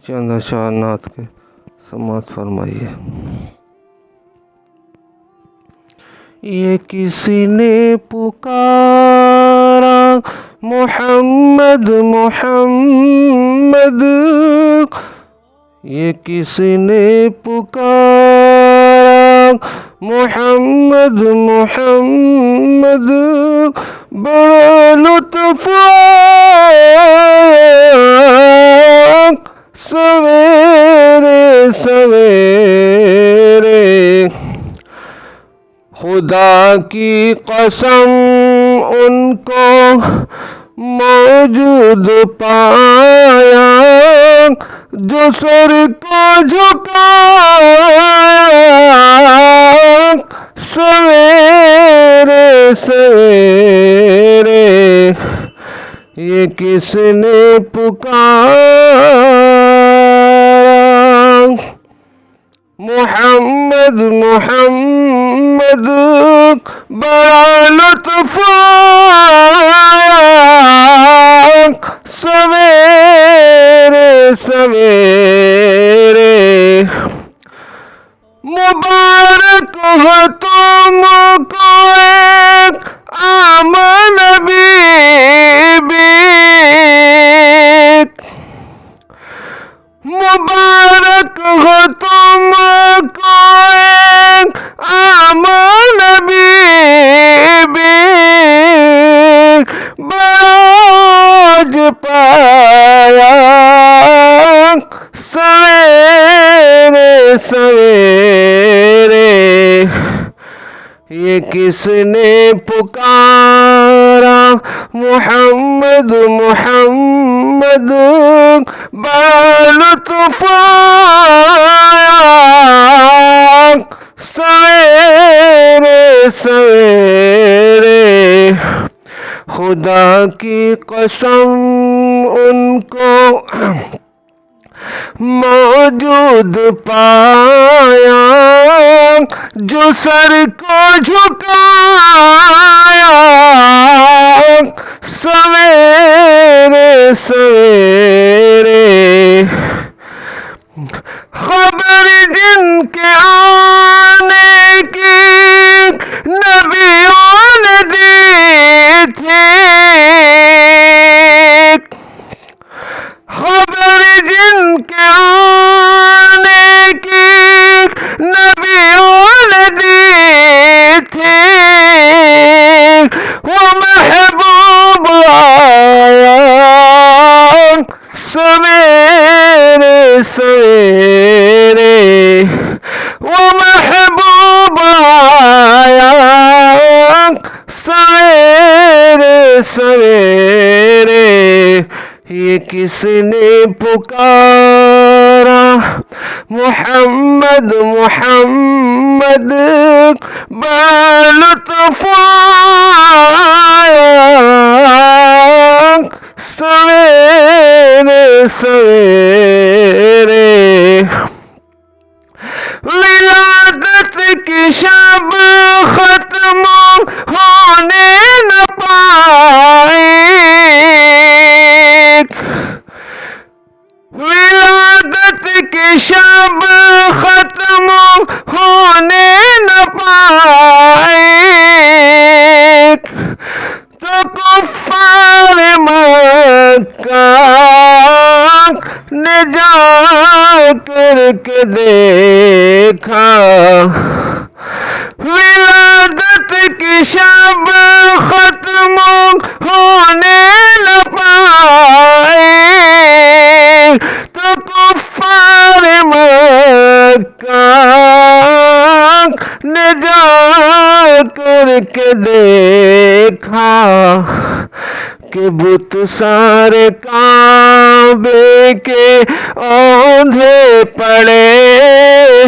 چند اشعار نعت کے سماعت فرمائیے۔ یہ کسی نے پکارا محمد محمد، یہ کسی نے پکارا محمد محمد، بڑا لطف آیا سویرے سویرے، خدا کی قسم ان کو موجود پایا، جو سر کو جھکایا سویرے سویرے، یہ کس نے پکارا محمد محمد، بڑا لطف آیا سویرے سویرے، مبارک ہو تم کو ایک عام نبی بھی، مبارک ہو تم کو ایک عام نبی بھی، باج پایا سویرے سویرے، یہ کس نے پکارا محمد محمد، بڑا لطف آیا سویرے سویرے، خدا کی قسم ان کو موجود پایا، جو سر کو جھکایا سویرے سویرے، خبر جن کے آنے کی نبیوں نے دی تھی، خبر جن کے آنے کی نبیوں نے دی تھی، وہ محبوب آیا سویرے سویرے، وہ محبوب آیا سویرے سویرے، یہ کس نے پکارا محمد محمد، بڑا لطف آیا سویرے سویرے، ولادت کی شب ختم ہونے نہ پائی، ولادت کی شب ختم ہونے نہ پائی، تو کفار مکہ نے جا کر کے دیکھا، ولادت کی شب ختم ہونے نہ پائی، تو کفار مکہ نے جا کر کے دیکھا کہ بت سارے کعبے کے اوندھے پڑے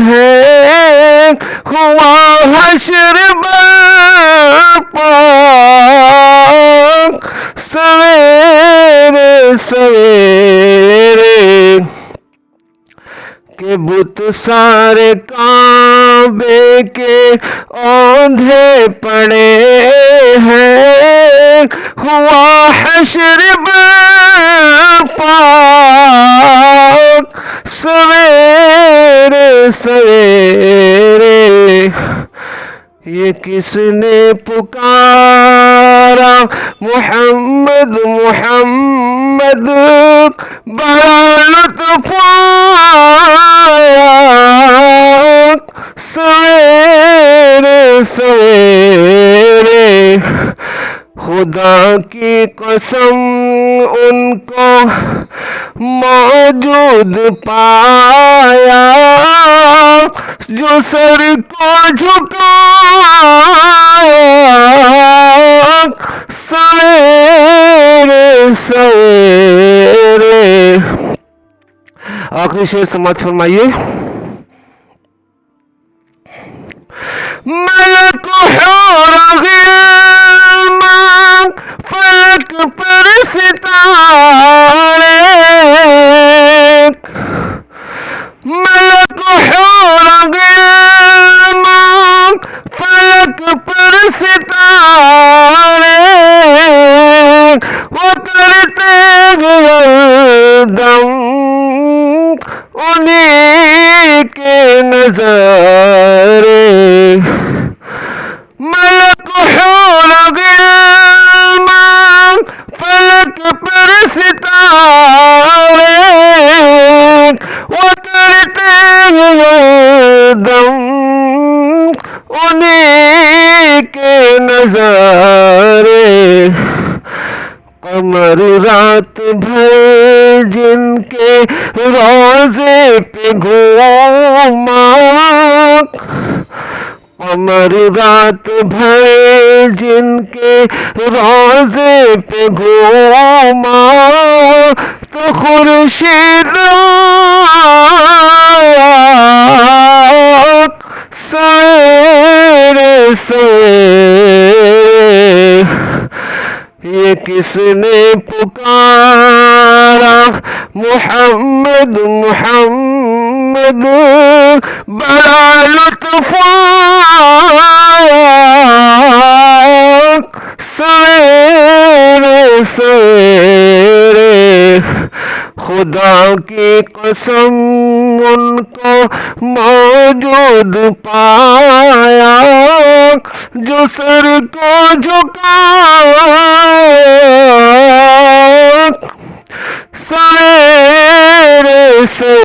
ہیں، ہوا حشر برپا سویرے سویرے، کہ بت سارے کعبے کے اوندھے پڑے ہیں، ہوا حشر برپا سویرے سویرے یہ کس نے پکارا محمد محمد بڑا لطف آیا سویرے سویرے خدا کی قسم ان کو موجود پایا جو سر کو جھکایا سویرے سویرے. آخری شعر سماعت فرمائیے. ملک حور غلمان فلک پر ستارے ملک حور غلمان فلک پر ستارے وہ کرتے گردم انہیں کے نظارے ملک حور غلمان فلک پر ستارے وہ کرتے دم انہیں کے نظارے قمر رات بھر جن کے روضے پہ گھوما قمر رات بھر جن کے روضے پہ گھوما تو خورشید آیا سویرے سویرے یہ کس نے پکارا محمد محمد بڑا لطف آیا سویرے سویرے خدا کی قسم ان کو موجود پایا جو سر کو جھکایا سویرے سے